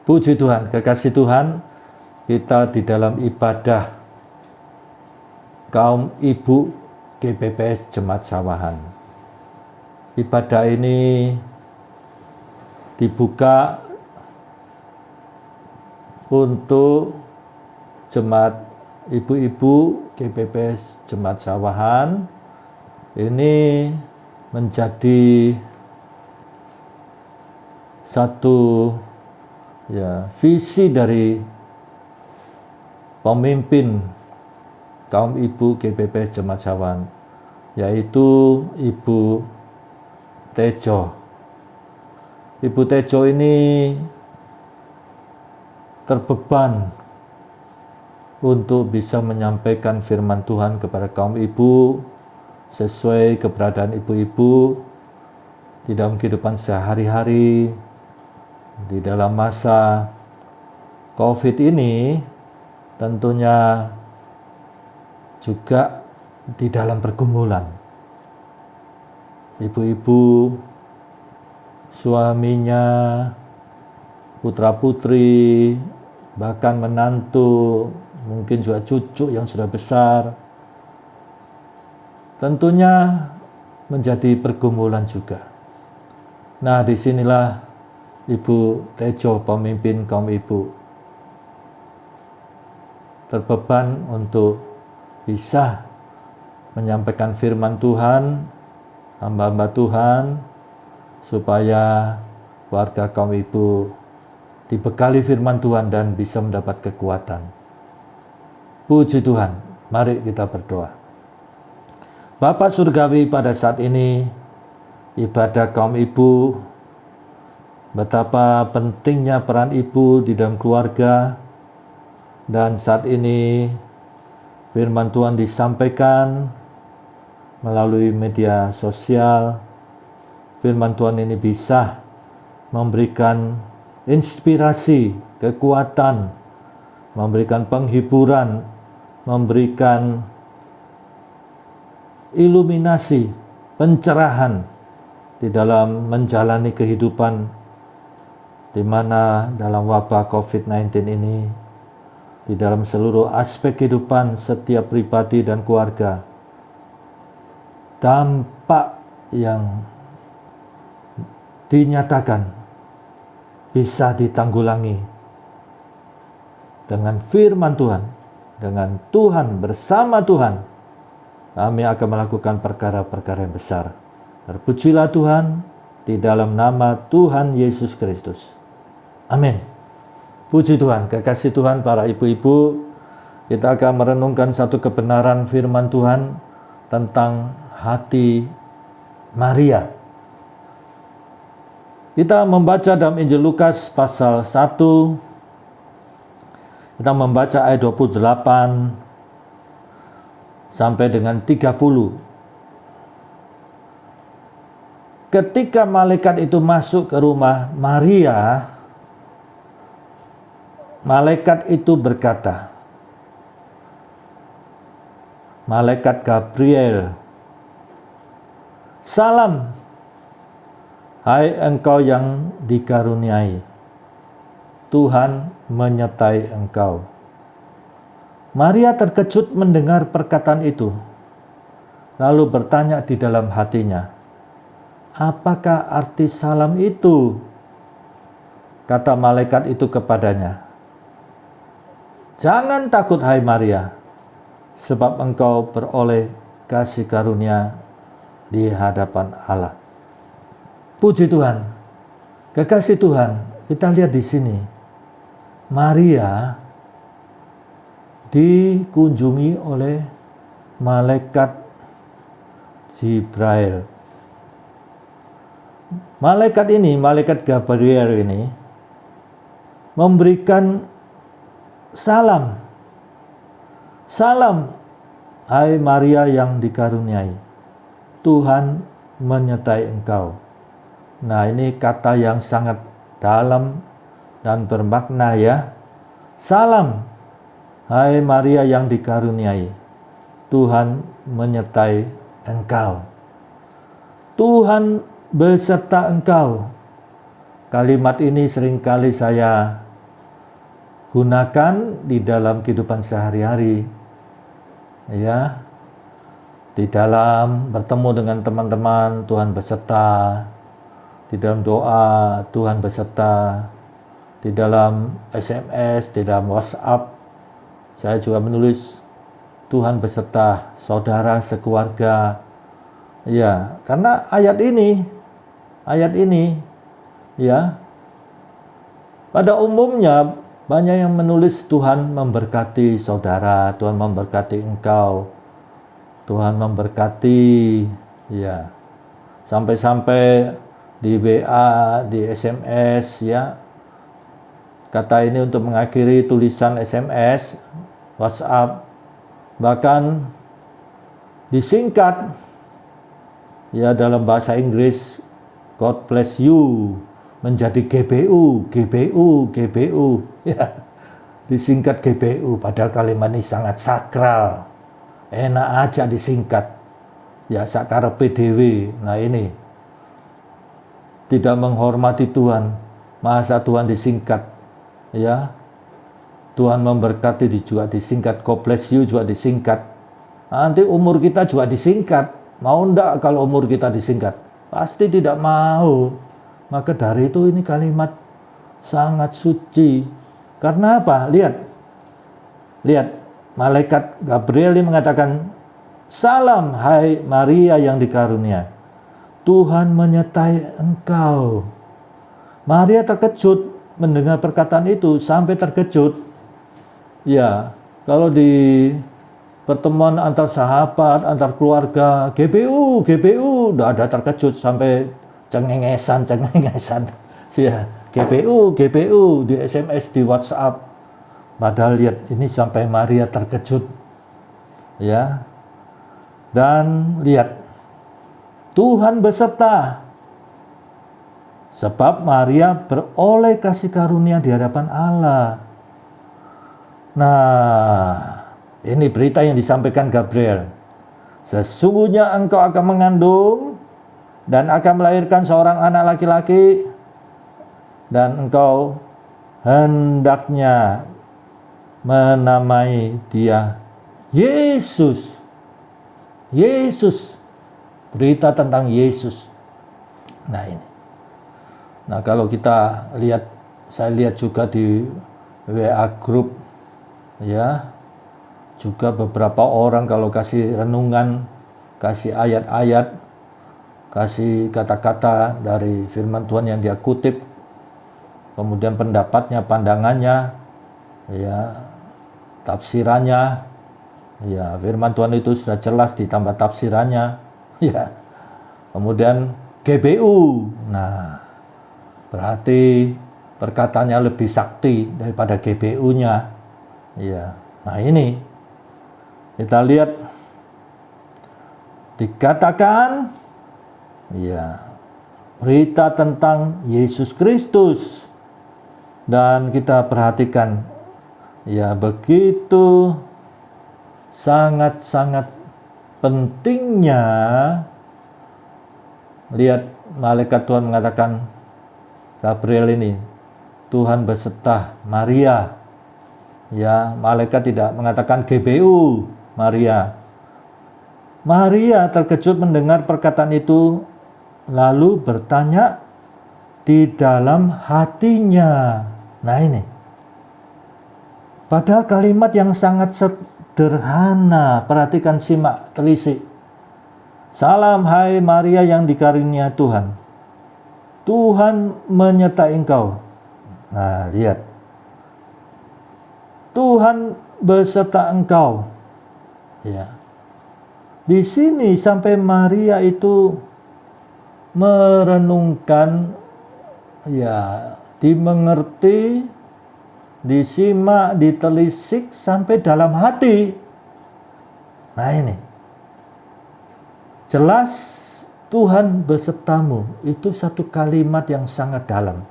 Puji Tuhan, kekasih Tuhan, kita di dalam ibadah kaum ibu GPPS Jemaat Sawahan. Ibadah ini dibuka untuk jemaat ibu-ibu GPPS Jemaat Sawahan. Ini menjadi satu visi dari pemimpin kaum ibu GPPS Jemaat Sawahan, yaitu Ibu Tejo. Ibu Tejo ini terbeban untuk bisa menyampaikan firman Tuhan kepada kaum ibu sesuai keberadaan ibu-ibu di dalam kehidupan sehari-hari. Di dalam masa COVID ini tentunya juga di dalam pergumulan. Ibu-ibu, suaminya, putra-putri, bahkan menantu, mungkin juga cucu yang sudah besar, tentunya menjadi pergumulan juga. Nah, disinilah Ibu Tejo, pemimpin kaum ibu, terbeban untuk bisa menyampaikan firman Tuhan, hamba-hamba Tuhan, supaya warga kaum ibu dibekali firman Tuhan dan bisa mendapat kekuatan. Puji Tuhan, mari kita berdoa. Bapa Surgawi, pada saat ini ibadah kaum ibu, betapa pentingnya peran ibu di dalam keluarga, dan saat ini firman Tuhan disampaikan melalui media sosial. Firman Tuhan ini bisa memberikan inspirasi, kekuatan, memberikan penghiburan, memberikan iluminasi, pencerahan di dalam menjalani kehidupan di mana dalam wabah COVID-19 ini, di dalam seluruh aspek kehidupan setiap pribadi dan keluarga, dampak yang dinyatakan bisa ditanggulangi dengan firman Tuhan, dengan Tuhan, bersama Tuhan. Kami akan melakukan perkara-perkara yang besar. Terpujilah Tuhan di dalam nama Tuhan Yesus Kristus. Amin. Puji Tuhan, kekasih Tuhan, para ibu-ibu, kita akan merenungkan satu kebenaran firman Tuhan tentang hati Maria. Kita membaca dalam Injil Lukas pasal 1, kita membaca ayat 28 sampai dengan 30. Ketika malaikat itu masuk ke rumah Maria, malaikat itu berkata, malaikat Gabriel, "Salam, hai engkau yang dikaruniai, Tuhan menyertai engkau." Maria terkejut mendengar perkataan itu, lalu bertanya di dalam hatinya, "Apakah arti salam itu?" Kata malaikat itu kepadanya, "Jangan takut, hai Maria, sebab engkau beroleh kasih karunia di hadapan Allah." Puji Tuhan, kekasih Tuhan, kita lihat di sini, Maria dikunjungi oleh malaikat Jibril. Malaikat ini, malaikat Gabriel ini, memberikan salam. "Salam, hai Maria yang dikaruniai, Tuhan menyertai engkau." Nah, ini kata yang sangat dalam dan bermakna ya. Salam, hai Maria yang dikaruniai, Tuhan menyertai engkau. Tuhan beserta engkau. Kalimat ini seringkali saya gunakan di dalam kehidupan sehari-hari, ya, di dalam bertemu dengan teman-teman, Tuhan beserta, di dalam doa, Tuhan beserta, di dalam SMS, di dalam WhatsApp, saya juga menulis Tuhan beserta saudara sekeluarga, ya, karena ayat ini, ya, pada umumnya banyak yang menulis Tuhan memberkati saudara, Tuhan memberkati engkau, Tuhan memberkati, ya. Sampai-sampai di WA, di SMS, ya. Kata ini untuk mengakhiri tulisan SMS, WhatsApp, bahkan disingkat, ya, dalam bahasa Inggris, God bless you, menjadi GBU, ya, disingkat GBU, padahal kalimat ini sangat sakral, enak aja disingkat, ya, sakarepe dhewe. Nah, ini tidak menghormati Tuhan, masa Tuhan disingkat, ya, Tuhan memberkati juga disingkat, God bless you juga disingkat, nanti umur kita juga disingkat, mau enggak kalau umur kita disingkat? Pasti tidak mau. Maka dari itu ini kalimat sangat suci. Karena apa? Lihat, malaikat Gabriel ini mengatakan, salam hai Maria yang dikarunia, Tuhan menyertai engkau. Maria terkejut mendengar perkataan itu, sampai terkejut. Ya, kalau di pertemuan antar sahabat, antar keluarga, GBU, udah ada terkejut sampai cengengesan, ya, GBU, di SMS, di WhatsApp. Padahal lihat, ini sampai Maria terkejut, ya. Dan lihat, Tuhan beserta, sebab Maria beroleh kasih karunia di hadapan Allah. Nah, ini berita yang disampaikan Gabriel. Sesungguhnya engkau akan mengandung dan akan melahirkan seorang anak laki-laki, dan engkau hendaknya menamai dia Yesus. Berita tentang Yesus. Nah, ini. Nah, kalau kita lihat, saya lihat juga di WA group, ya, juga beberapa orang kalau kasih renungan, kasih ayat-ayat, kasih kata-kata dari firman Tuhan yang dia kutip, kemudian pendapatnya, pandangannya, ya, tafsirannya, ya, firman Tuhan itu sudah jelas ditambah tafsirannya, ya, kemudian GBU, nah, berarti perkataannya lebih sakti daripada GBU-nya, ya. Nah, ini kita lihat, dikatakan, ya, berita tentang Yesus Kristus, dan kita perhatikan, ya, begitu sangat-sangat pentingnya. Lihat, malaikat Tuhan mengatakan, Gabriel ini, Tuhan beserta Maria, ya, malaikat tidak mengatakan GBU Maria. Maria terkejut mendengar perkataan itu, lalu bertanya di dalam hatinya. Nah, ini. Padahal kalimat yang sangat sederhana. Perhatikan, simak, telisik. Salam hai Maria yang dikarunia Tuhan, Tuhan menyertai engkau. Nah, lihat. Tuhan beserta engkau. Ya. Di sini sampai Maria itu merenungkan, ya, dimengerti, disimak, ditelisik sampai dalam hati. Nah, ini jelas Tuhan besertamu, itu satu kalimat yang sangat dalam.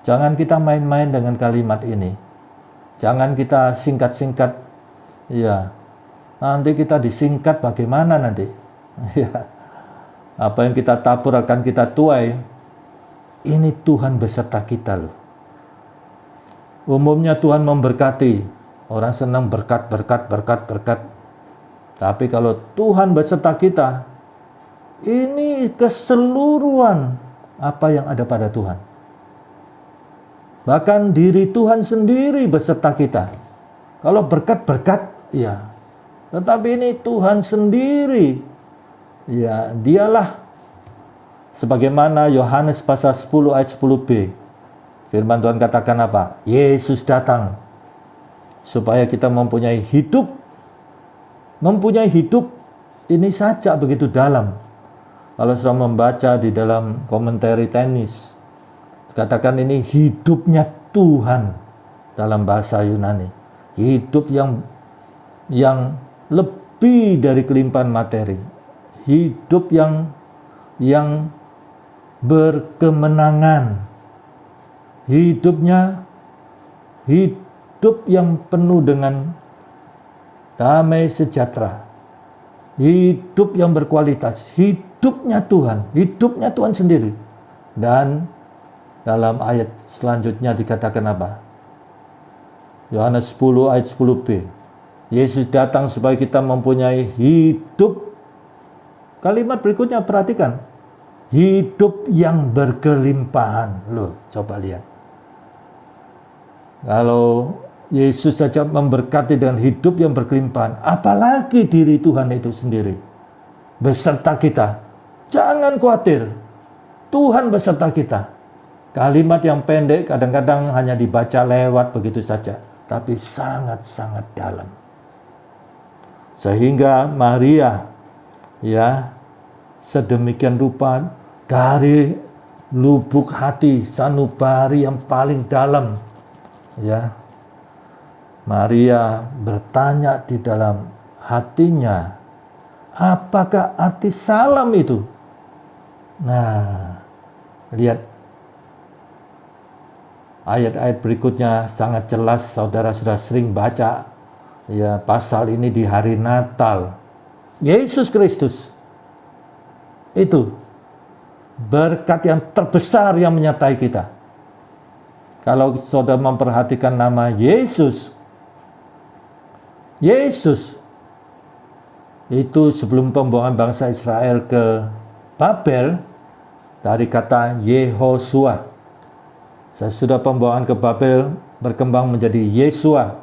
Jangan kita main-main dengan kalimat ini. Jangan kita singkat-singkat, ya. Nanti kita disingkat bagaimana nanti? Ya. Apa yang kita tabur akan kita tuai. Ini Tuhan beserta kita loh. Umumnya Tuhan memberkati. Orang senang berkat. Tapi kalau Tuhan beserta kita, ini keseluruhan apa yang ada pada Tuhan. Bahkan diri Tuhan sendiri beserta kita. Kalau berkat, ya. Tetapi ini Tuhan sendiri. Ya, dialah. Sebagaimana Yohanes pasal 10 ayat 10b. Firman Tuhan katakan apa? Yesus datang. Supaya kita mempunyai hidup. Mempunyai hidup ini saja begitu dalam. Kalau sudah membaca di dalam komentari tenis, katakan ini hidupnya Tuhan dalam bahasa Yunani. Hidup yang lebih dari kelimpahan materi. Hidup yang berkemenangan. Hidup yang penuh dengan damai sejahtera. Hidup yang berkualitas. Hidupnya Tuhan sendiri. Dan dalam ayat selanjutnya dikatakan apa? Yohanes 10 ayat 10b. Yesus datang supaya kita mempunyai hidup. Kalimat berikutnya perhatikan. Hidup yang berkelimpahan. Loh, coba lihat. Kalau Yesus saja memberkati dengan hidup yang berkelimpahan, apalagi diri Tuhan itu sendiri beserta kita. Jangan khawatir, Tuhan beserta kita. Kalimat yang pendek kadang-kadang hanya dibaca lewat begitu saja, tapi sangat-sangat dalam. Sehingga Maria ya sedemikian rupa dari lubuk hati, sanubari yang paling dalam, ya, Maria bertanya di dalam hatinya, apakah arti salam itu? Nah, lihat ayat-ayat berikutnya sangat jelas. Saudara sudah sering baca ya pasal ini di hari Natal. Yesus Kristus itu berkat yang terbesar yang menyertai kita. Kalau saudara memperhatikan nama Yesus itu sebelum pembuangan bangsa Israel ke Babel, dari kata Yehosua. Sesudah pembuangan ke Babel berkembang menjadi Yesua.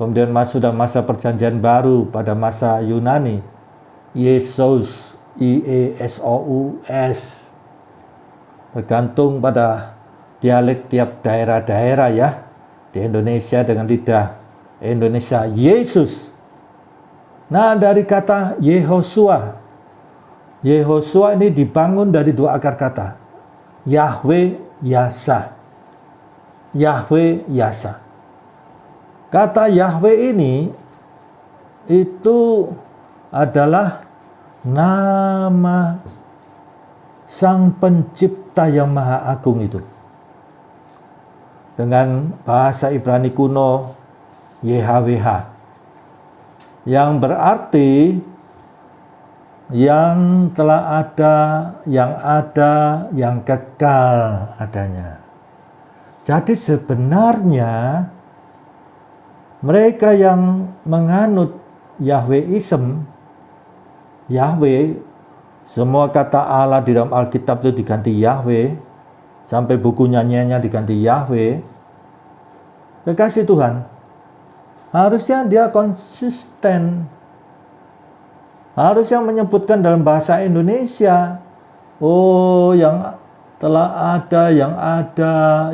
Kemudian sudah masa perjanjian baru pada masa Yunani, Yesus, I-E-S-O-U-S. Bergantung pada dialek tiap daerah-daerah ya. Di Indonesia dengan lidah Indonesia, Yesus. Nah, dari kata Yehosua. Yehosua ini dibangun dari dua akar kata. Yahweh, Yasa. Yahweh, Yasa. Kata Yahweh ini itu adalah nama Sang Pencipta yang Maha Agung itu. Dengan bahasa Ibrani kuno, YHWH, yang berarti yang telah ada, yang kekal adanya. Jadi sebenarnya mereka yang menganut Yahweism, Yahweh, semua kata Allah di dalam Alkitab itu diganti Yahweh, sampai buku nyanyiannya diganti Yahweh. Kekasih Tuhan, harusnya dia konsisten. Harusnya menyebutkan dalam bahasa Indonesia, oh yang telah ada,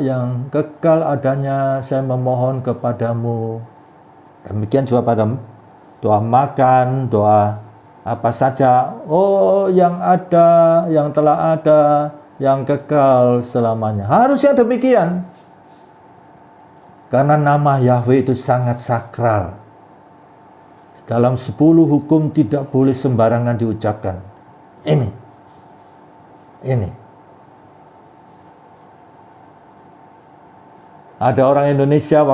yang kekal adanya, saya memohon kepadamu. Demikian juga pada doa makan, doa apa saja. Oh yang ada, yang telah ada, yang kekal selamanya. Harusnya demikian. Karena nama Yahweh itu sangat sakral. Dalam 10 hukum tidak boleh sembarangan diucapkan. Ini. Ada orang Indonesia